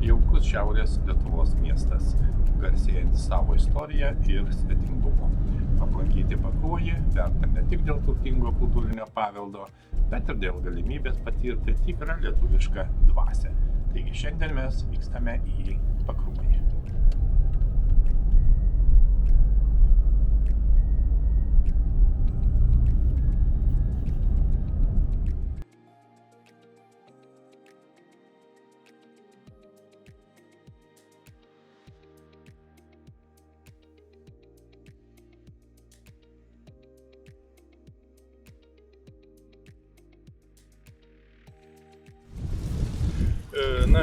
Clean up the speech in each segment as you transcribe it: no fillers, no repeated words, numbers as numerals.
jaukus Šiaurės Lietuvos miestas, garsėjantis savo istoriją ir svetingumu. Aplankyti Pakruojį verta ne tik dėl turtingo kultūrinio paveldo, bet ir dėl galimybės patirti tikrą lietuvišką dvasią. Taigi šiandien mes vykstame į Pakruojį.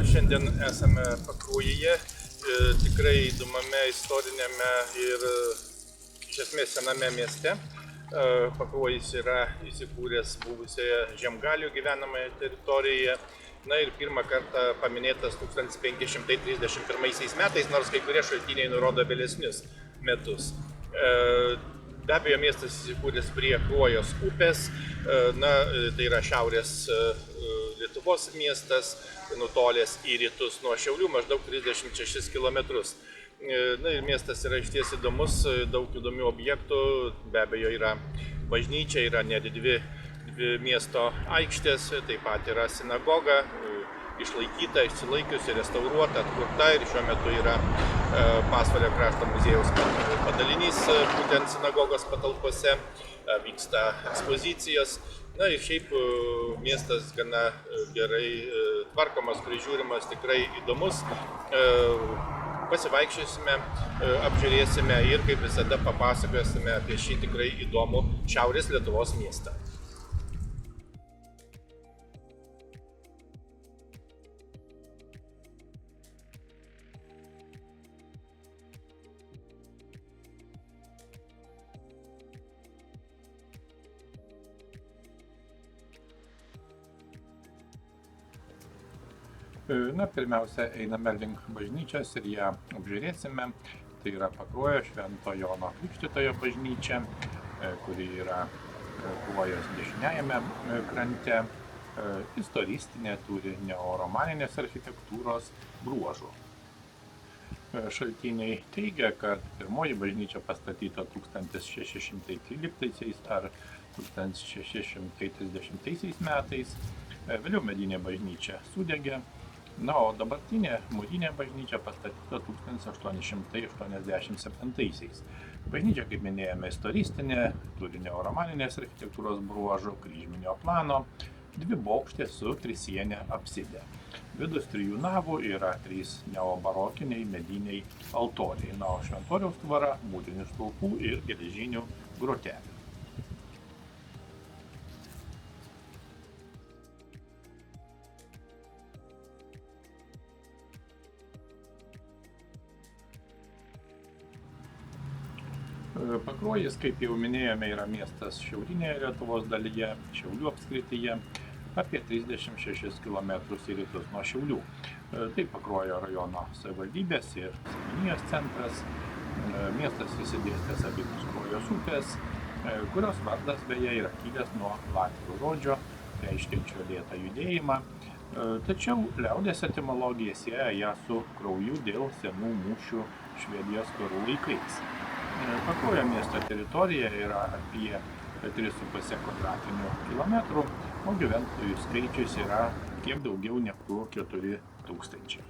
Šiandien esame Pakruojyje, tikrai įdomiame istorinėme ir iš esmės sename mieste. Pakruojis yra įsikūręs buvusioje Žiemgalių gyvenamoje teritorijoje. Ir pirmą kartą paminėtas 1531 metais, nors kai kurie šaltiniai nurodo vėlesnius metus. Be abejo, miestas įsikūręs prie Kruojos upės, tai yra šiaurės Lietuvos miestas, nutolęs į rytus nuo Šiaulių maždaug 36 km. Ir miestas yra išties įdomus, daug įdomių objektų, be abejo yra bažnyčia, yra net dvi miesto aikštės, taip pat yra sinagoga, išlaikyta, išsilaikiusi, restauruota, atkurta ir šiuo metu yra Pasvalio krašto muziejaus padalinys būtent sinagogos patalpose, vyksta ekspozicijos. Ir šiaip miestas gana gerai tvarkomas, prižiūrimas, tikrai įdomus. Pasivaikščiosime, apžiūrėsime ir kaip visada papasakosime apie šį tikrai įdomų Šiaurės Lietuvos miestą. Pirmiausia, einame link bažnyčios ir ją apžiūrėsime. Tai yra Pakruojo Švento Jono Krikštytojo bažnyčia, kuri yra Pakruojos dešiniajame krante. Istoristinė, turi neoromaninės architektūros bruožų. Šaltiniai teigia, kad pirmoji bažnyčia pastatyta 1613 ar 1630 metais. Vėliau medinė bažnyčia sudegė. O dabartinė mūrinė bažnyčia pastatyta 1887. Bažnyčia, kaip minėjome, istoristinė, turi neoromaninės architektūros bruožų, kryžminio plano, dvibokštė su trisiene apside. Vidus 3 navų yra 3 neobarokiniai mediniai altoriai. O šventoriaus tvara, mūrinių stulpų ir geležinių grotelių. Pakruojis, kaip jau minėjome, yra miestas šiaurinėje Lietuvos dalyje, Šiaulių apskrityje, apie 36 km į rytus nuo Šiaulių. Tai Pakruojo rajono savivaldybės ir seniūnijos centras. Miestas išsidėstęs abipus Kruojos upės, kurios vardas beje yra kilęs nuo latvių žodžio, reiškiančio lėtą judėjimą. Tačiau liaudies etimologija sieja ją su krauju dėl senų mūšių Švedijos karų laikais. Pakruojo miesto teritorija yra apie 3,5 kvadratinių kilometrų, o gyventojų skaičius yra kiek daugiau negu 4 000.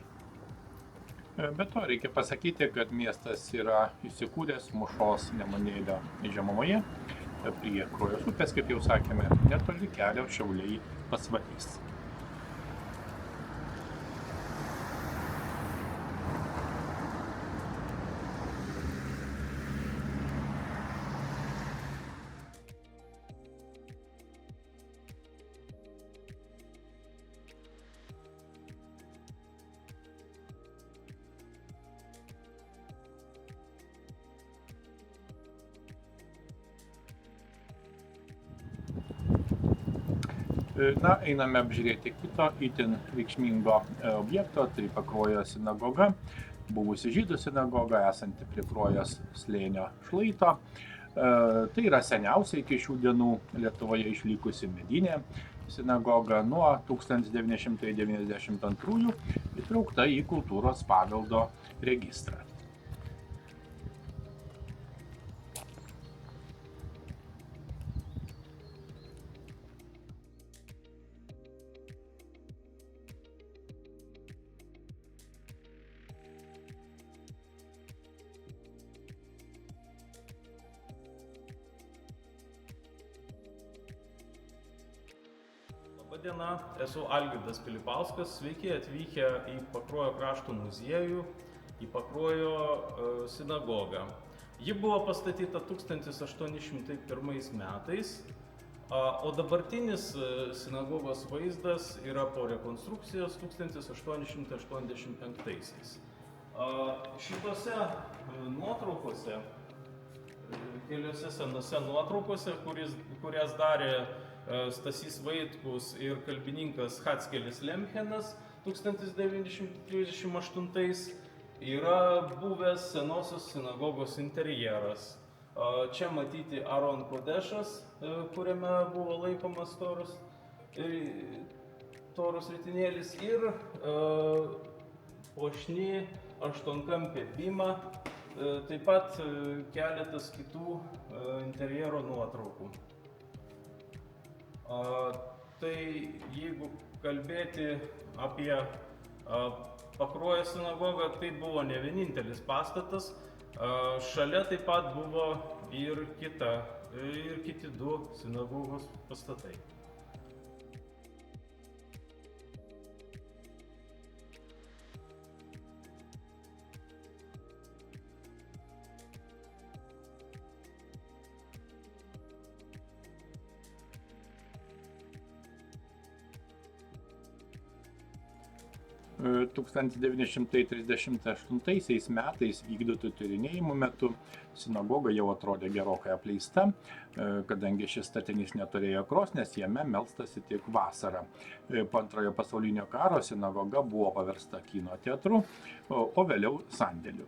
Be to reikia pasakyti, kad miestas yra įsikūręs Mušos Nemunėlio žemumoje, prie Kruojos upės, kaip jau sakėme, netoli kelio Šiauliai-Pasvalys. Einame apžiūrėti kito itin reikšmingo objekto, tai Pakruojo sinagoga, buvusi žydų sinagoga, esanti prie Kruojos slėnio šlaito. Tai yra seniausia iki šių dienų Lietuvoje išlikusi medinė sinagoga nuo 1992 įtraukta į kultūros paveldo registrą. Labadiena, esu Algirdas Pilipauskas, sveiki atvykę į Pakruojo krašto muziejų, į Pakruojo sinagogą. Ji buvo pastatyta 1801 metais, o dabartinis sinagogos vaizdas yra po rekonstrukcijos 1885. Šitose nuotraukose, keliose senose nuotraukose, kurias darė Stasys Vaitkus ir kalbininkas Hatskelis Lemchenas 1938, yra buvęs senosios sinagogos interjeras. Čia matyti Aron Kodešas, kuriame buvo laikomas toros ritinėlis, ir puošni aštuonkampė bima, taip pat keletas kitų interjero nuotraukų. Tai jeigu kalbėti apie Pakruojo sinagogą, tai buvo ne vienintelis pastatas, šalia taip pat buvo ir kiti du sinagogos pastatai. – 1938 metais vykdytų tyrinėjimų metu sinagoga jau atrodė gerokai apleista, kadangi šis statinys neturėjo krosnies, jame melstasi tik vasarą. Po Antrojo pasaulinio karo sinagoga buvo paversta kino teatru, o vėliau sandėliu.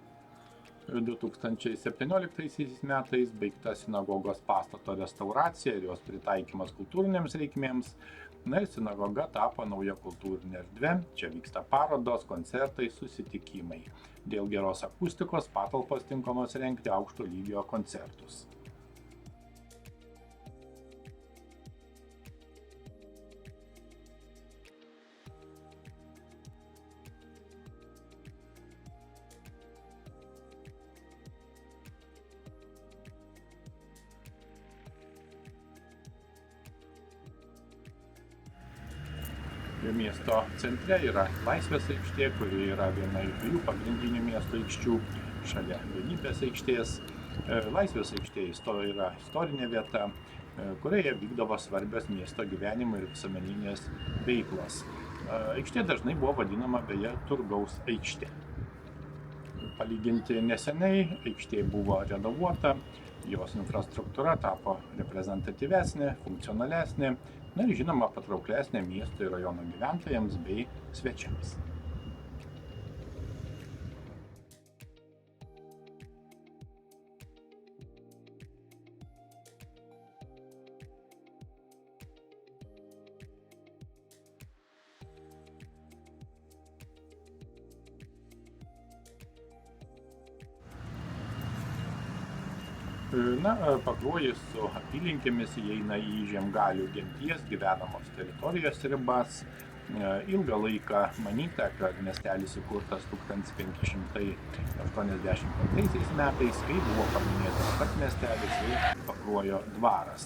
2017 metais baigta sinagogos pastato restauracija ir jos pritaikymas kultūrinėms reikmėms. Ir sinagoga tapo nauja kultūrinė erdvė, čia vyksta parodos, koncertai, susitikimai. Dėl geros akustikos patalpos tinkamos rengti aukšto lygio koncertus. Miesto centre yra Laisvės aikštė, kuri yra viena iš dviejų pagrindinių miesto aikščių šalia Vienybės aikštės. Laisvės aikštė yra istorinė vieta, kurioje vykdavo svarbios miesto gyvenimo ir visuomeninės veiklos. Aikštė dažnai buvo vadinama beje turgaus aikštė. Palyginti neseniai aikštė buvo renovuota, jos infrastruktūra tapo reprezentatyvesnė, funkcionalesnė, ir žinoma patrauklesnė miesto ir rajono gyventojams bei svečiams. Pakruojis su apylinkėmis įeina į Žiemgalių genties gyvenamos teritorijos ribas. Ilgą laiką manyta, kad miestelis įkurtas 1585 metais, kai buvo paminėtas pats miestelis ir Pakruojo dvaras.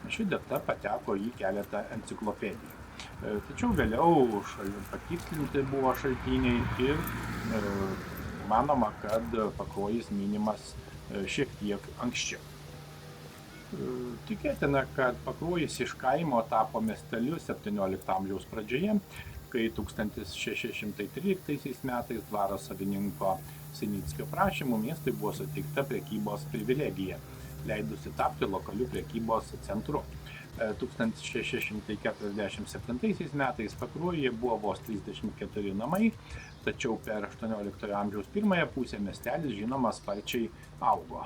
Ši data pateko į keletą enciklopedijų. Tačiau vėliau patikslinti buvo šaltiniai ir manoma, kad Pakruojis minimas šiek tiek anksčiau. Tikėtina, kad Pakruojis iš kaimo tapo miesteliu 17 amžiaus pradžioje, kai 1613 metais dvaro savininko Sinickio prašymu miestui buvo suteikta prekybos privilegija, leidusi tapti lokaliu prekybos centru. 1647 metais Pakruojyje buvo vos 34 namai, tačiau per 18 amžiaus pirmąją pusę miestelis žinoma sparčiai augo.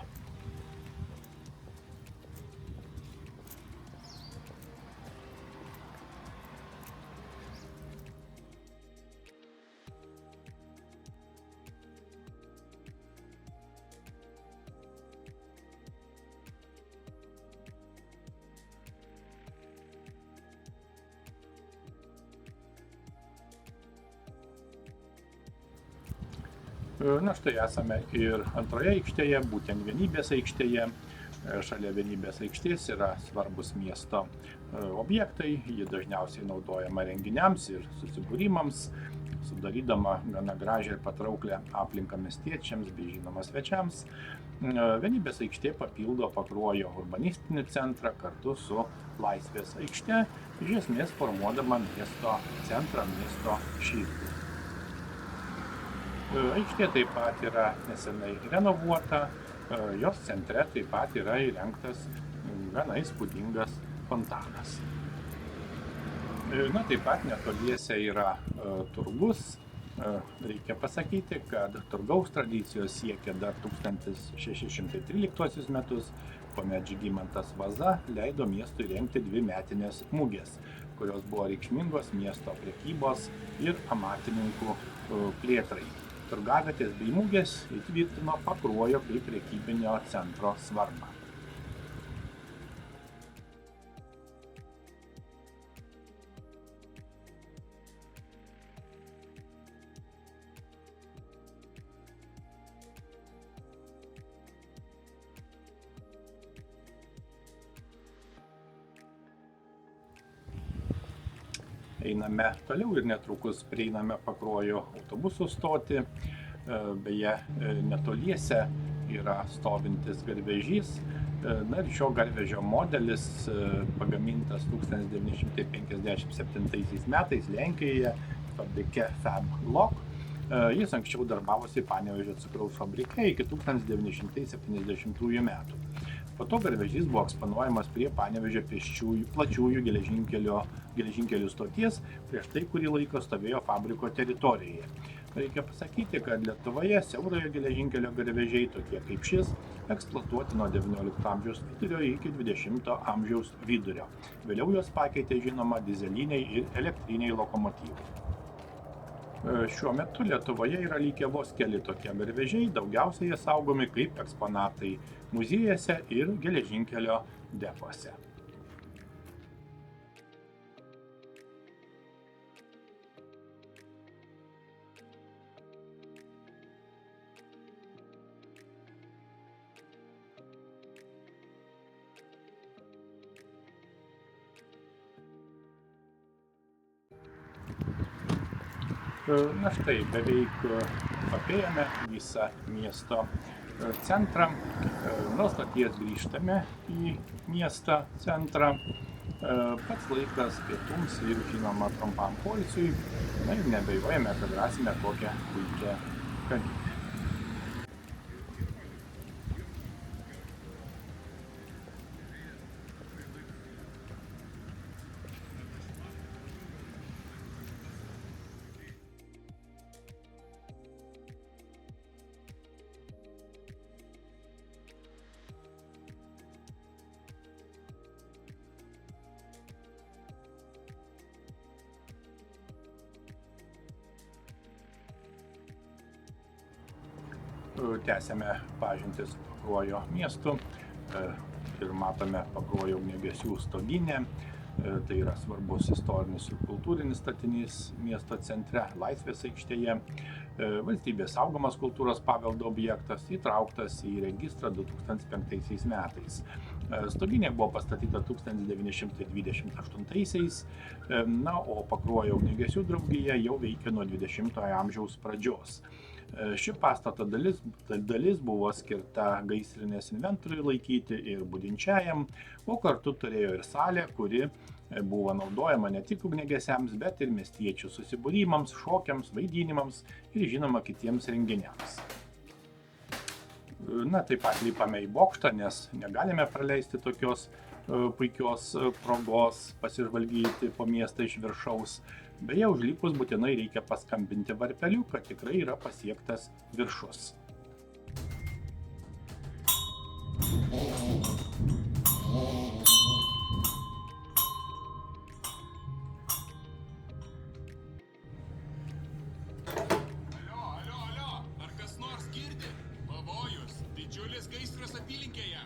Na štai esame ir antroje aikštėje, būtent Vienybės aikštėje. Šalia Vienybės aikštės yra svarbus miesto objektai, ji dažniausiai naudojama renginiams ir susibūrimams, sudarydama gana gražią ir patrauklę aplinką miestiečiams bei žinoma svečiams. Vienybės aikštė papildo Pakruojo urbanistinį centrą kartu su Laisvės aikšte, iš esmės formuodama miesto centrą, miesto širdį. Aikštė taip pat yra nesenai renovuota, jos centre taip pat yra įrengtas gana įspūdingas fontanas. Na, taip pat netoliese yra turgus. Reikia pasakyti, kad turgaus tradicijos siekia dar 1613 metus, kuomet Žygimantas Vaza leido miestui rengti 2 metinės mugės, kurios buvo reikšmingos miesto prekybos ir amatininkų plėtrai. Turgavietės bei mugės įtvirtino Pakruojo kaip prekybinio centro svarbą. Einame toliau ir netrukus prieiname Pakruojo autobusų stotį. Beje, netoliese yra stovintis garvežys. Na ir šio garvežio modelis pagamintas 1957 metais Lenkijoje fabrike Fab Lok. Jis anksčiau darbavosi Panevėžio cukraus fabrike iki 1970 metų. Po to garvežys buvo eksponuojamas prie Panevėžio plačiųjų geležinkelių stoties, prieš tai kurį laiką stovėjo fabriko teritorijoje. Reikia pasakyti, kad Lietuvoje siaurojo geležinkelio garvežiai, tokie kaip šis, eksploatuoti nuo XIX amžiaus vidurio iki XX amžiaus vidurio. Vėliau juos pakeitė žinoma dizeliniai ir elektriniai lokomotyvai. Šiuo metu Lietuvoje yra likę vos keli tokie garvežiai, daugiausiai jie saugomi kaip eksponatai muziejuose ir geležinkelio depuose. Na štai, beveik apėjome visą miesto centrą. Nuo stoties grįžtame į miesto centrą. Pats laikas pietums ir žinoma trumpam poilsiui. Na ir neabejojame, kad rasime kokią puikią kavinę. Tęsiame pažintis Pakruojo miestu ir matome Pakruojo ugniagesių stoginę. Tai yra svarbus istorinis ir kultūrinis statinys miesto centre, Laisvės aikštėje. Valstybės saugomas kultūros paveldo objektas, įtrauktas į registrą 2005 metais. Stoginė buvo pastatyta 1928-aisiais, na, o Pakruojo ugniagesių draugija jau veikia nuo 20-ojo amžiaus pradžios. Ši pastato dalis buvo skirta gaisrinės inventoriui laikyti ir budinčiajam, o kartu turėjo ir salę, kuri buvo naudojama ne tik ugniagesiams, bet ir miestiečių susibūrimams, šokiams, vaidinimams ir žinoma kitiems renginiams. Na, taip pat lipame į bokštą, nes negalime praleisti tokios puikios progos pasižvalgyti po miestą iš viršaus. Beje, užlipus būtinai reikia paskambinti varpeliu, kad tikrai yra pasiektas viršus. Alio, ar kas nors girdi? Pavojus, didžiulis gaisras apylinkėje.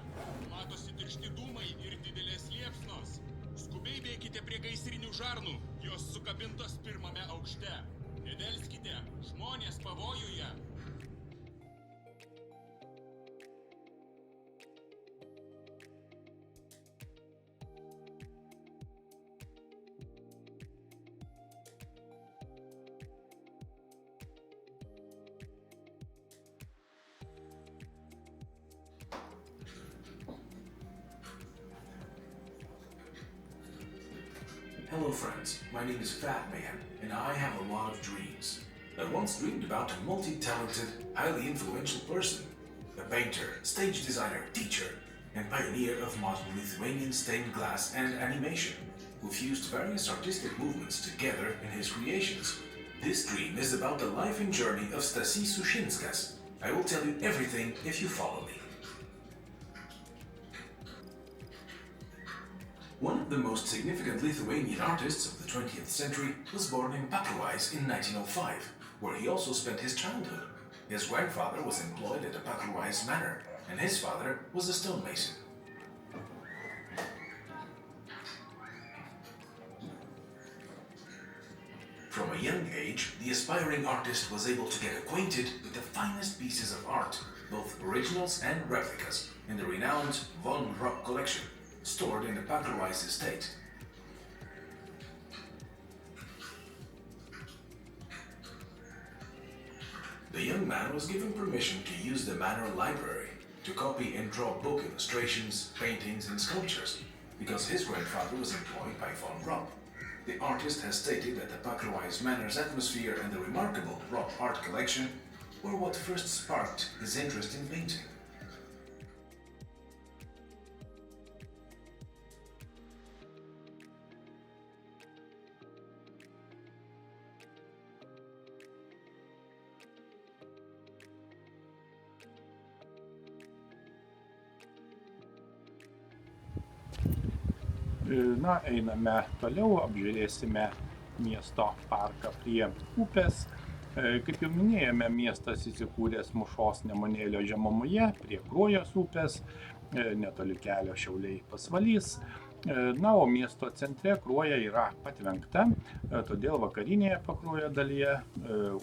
Matosi tiršti dūmai ir didelės liepsnos. Skubiai bėkite prie gaisrinių žarnų, jos sukabintos pirmame aukšte. Nedelskite, žmonės pavojuje. Hello friends, my name is Fat Man, and I have a lot of dreams. I once dreamed about a multi-talented, highly influential person, a painter, stage designer, teacher, and pioneer of modern Lithuanian stained glass and animation, who fused various artistic movements together in his creations. This dream is about the life and journey of Stasys Sušinskas. I will tell you everything if you follow me. One of the most significant Lithuanian artists of the 20th century was born in Pakruojis in 1905, where he also spent his childhood. His grandfather was employed at the Pakruojis manor, and his father was a stonemason. From a young age, the aspiring artist was able to get acquainted with the finest pieces of art, both originals and replicas, in the renowned Von Rupp collection, stored in the Pakruojis estate. The young man was given permission to use the manor library to copy and draw book illustrations, paintings, and sculptures, because his grandfather was employed by Von Rupp. The artist has stated that the Pakruojis manor's atmosphere and the remarkable Rupp art collection were what first sparked his interest in painting. Na, einame toliau, apžiūrėsime miesto parką prie upės. Kaip jau minėjome, miestas įsikūręs Mušos Nemunėlio žemumoje, prie Kruojos upės, netoli kelio Šiauliai Pasvalys. Na, o miesto centre Kruoja yra patvenkta, todėl vakarinėje Pakruojo dalyje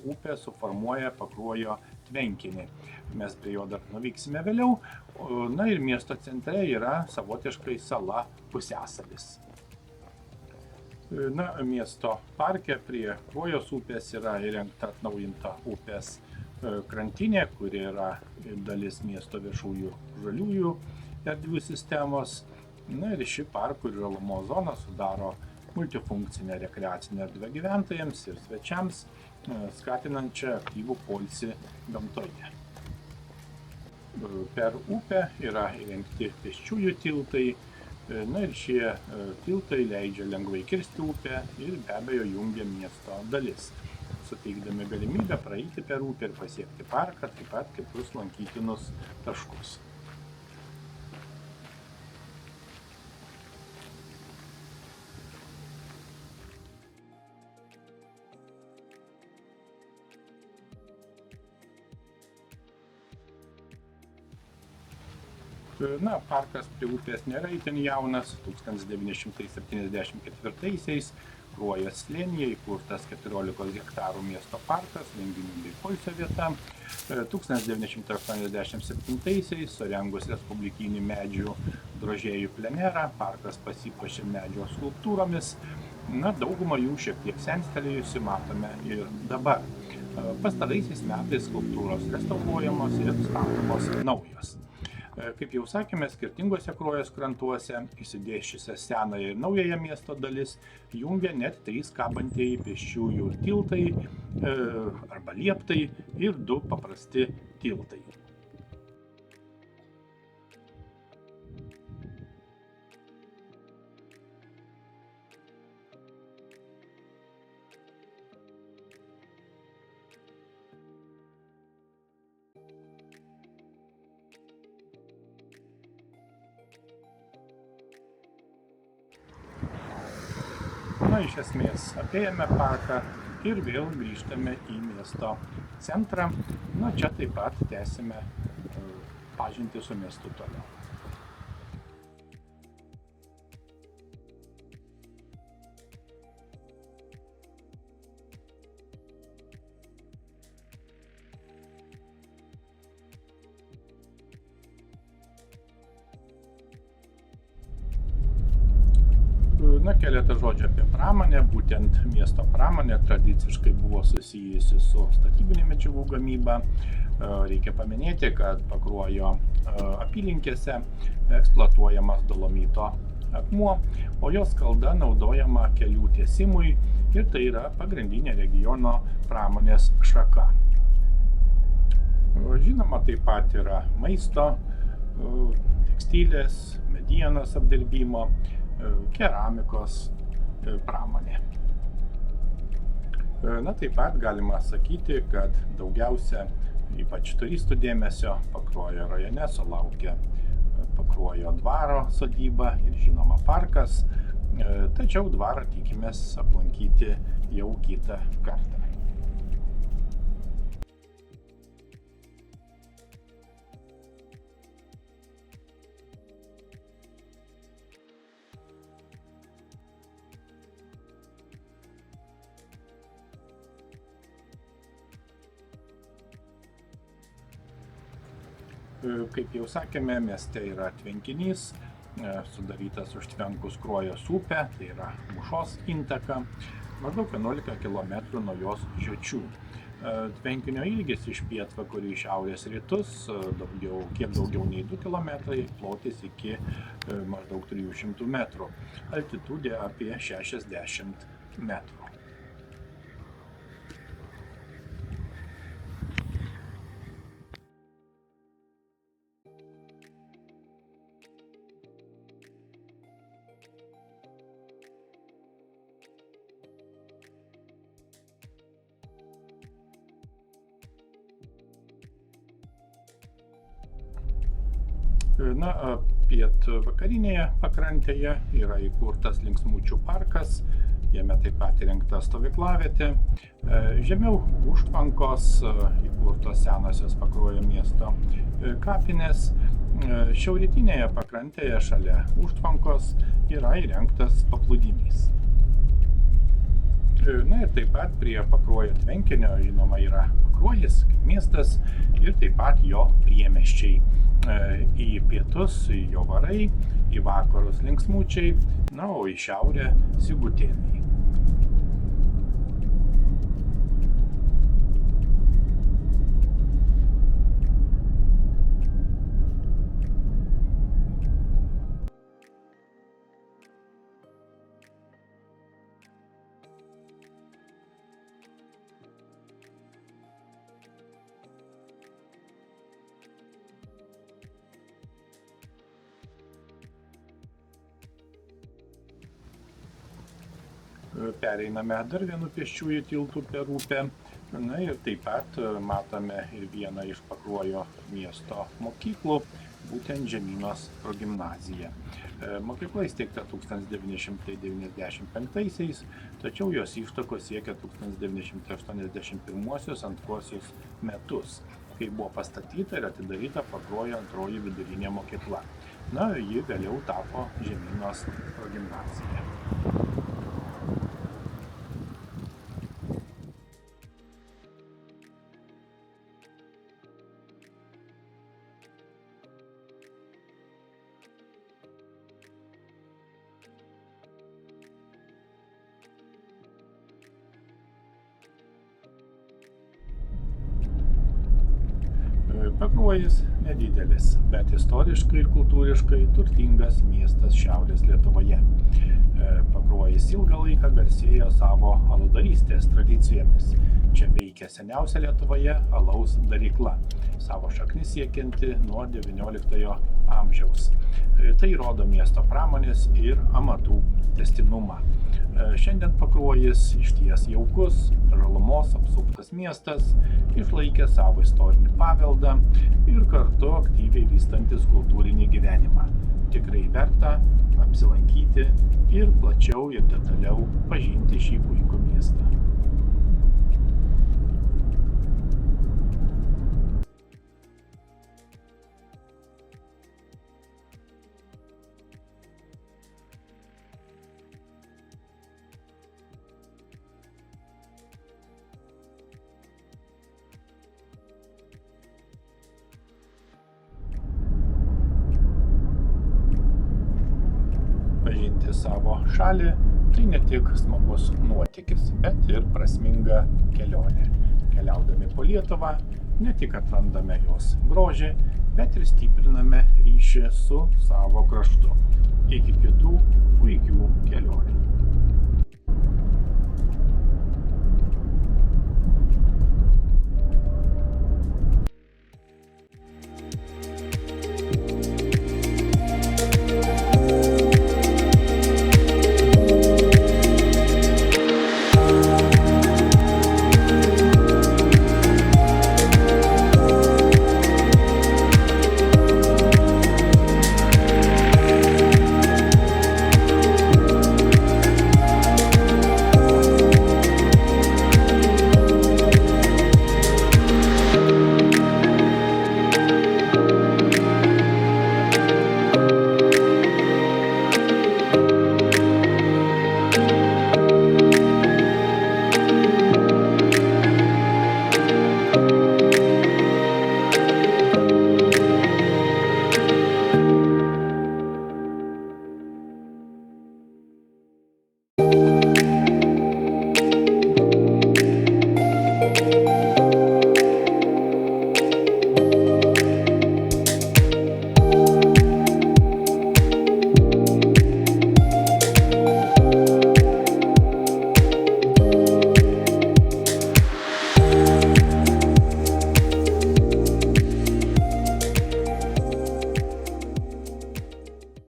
upė suformuoja Pakruojo tvenkinį. Mes prie jo dar nuvyksime vėliau. Na ir miesto centre yra savotiškai sala Pusiasalis. Na, miesto parke prie Kruojos upės yra įrengta atnaujinta upės krantinė, kuri yra dalis miesto viešųjų žaliųjų erdvių sistemos. Na ir ši parkų ir žalumo zona sudaro multifunkcinę rekreacinę erdvę gyventojams ir svečiams, skatinančią aktyvų poilsį gamtoje. Per upę yra įrengti pėsčiųjų tiltai, na ir šie tiltai leidžia lengvai kirsti upę ir be abejo jungia miesto dalis, suteikdami galimybę praeiti per upę ir pasiekti parką, taip pat kitus lankytinus taškus. Na, parkas prie upės nėra itin jaunas. 1974-aisiais Kruojos slėnyje įkurtas 14 hektarų miesto parkas, renginių bei poilsio vieta. 1987-aisiais surengus respublikinį medžių drožėjų plenerą, parkas pasipuošė medžio skulptūromis. Na, daugumą jų šiek tiek senstelėjusi matome ir dabar. Pastaraisiais metais skulptūros restauruojamos ir statomos naujos. Kaip jau sakėme, skirtingose Kruojos krantuose išsidėsčiusią senąją ir naująją miesto dalis jungia net 3 kabantieji pėsčiųjų tiltai arba lieptai ir 2 paprasti tiltai. Na, iš esmės apėjame parką ir vėl grįžtame į miesto centrą. Na, čia taip pat tęsime pažintį su miestu toliau. Na, keletą žodžių apie pramonę. Būtent miesto pramonė tradiciškai buvo susijusi su statybinių medžiagų gamyba. Reikia paminėti, kad Pakruojo apylinkėse eksploatuojamas dolomito akmuo, o jos skalda naudojama kelių tiesimui ir tai yra pagrindinė regiono pramonės šaka. Žinoma, taip pat yra maisto, tekstilės, medienos apdirbimo, keramikos pramonė. Taip pat galima sakyti, kad daugiausia, ypač turistų dėmesio, Pakruojo rajone sulaukia Pakruojo dvaro sodyba ir žinoma parkas, tačiau dvarą tikimės aplankyti jau kitą kartą. Kaip jau sakėme, mieste yra tvenkinys, sudarytas užtvenkus Kruojos upę, tai yra Mūšos intaka, maždaug 11 km nuo jos žiočių. Tvenkinio ilgis iš pietvakarių į šiaurės rytus, kiek daugiau nei 2 km, plotis iki maždaug 300 metrų, altitudė apie 60 metrų. Pietvakarinėje pakrantėje yra įkurtas Linksmučių parkas, jame taip pat įrengta stovyklavietė. Žemiau užtvankos įkurtos senosios Pakruojo miesto kapinės. Šiaurrytinėje pakrantėje šalia užtvankos yra įrengtas paplūdimys. Ir taip pat prie Pakruojo tvenkinio, žinoma, yra Pakruojis kaip miestas ir taip pat jo priemiesčiai. Į pietus Jovarai, į vakarus Linksmučiai, o į šiaurę Sigutėnai. Pereiname dar vienu pėsčiųjų tiltu per upę. Ir taip pat matome ir vieną iš Pakruojo miesto mokyklų, būtent Žemynos progimnaziją. Mokykla įsteigta 1995-aisiais, tačiau jos ištakos siekia 1981 antruosius metus, kai buvo pastatyta ir atidaryta Pakruojo antroji vidurinė mokykla. Ji vėliau tapo Žemynos progimnazija. Pakruojis nedidelis, bet istoriškai ir kultūriškai turtingas miestas Šiaurės Lietuvoje. Pakruojis ilgą laiką garsėjo savo aludarystės tradicijomis. Čia veikia seniausia Lietuvoje alaus darykla, savo šaknis siekianti nuo XIX amžiaus. Tai rodo miesto pramonės ir amatų tęstinumą. Šiandien Pakruojis išties jaukus, žalumos apsuptas miestas, išlaikė savo istorinį paveldą ir kartu aktyviai vystantis kultūrinį gyvenimą. Tikrai verta apsilankyti ir plačiau ir detaliau pažinti šį puikų miestą. Pažinti savo šalį tai ne tik smagus nuotykis, bet ir prasminga kelionė. Keliaudami po Lietuvą ne tik atrandame jos grožį, bet ir stipriname ryšį su savo kraštu. Iki kitų puikių kelionių.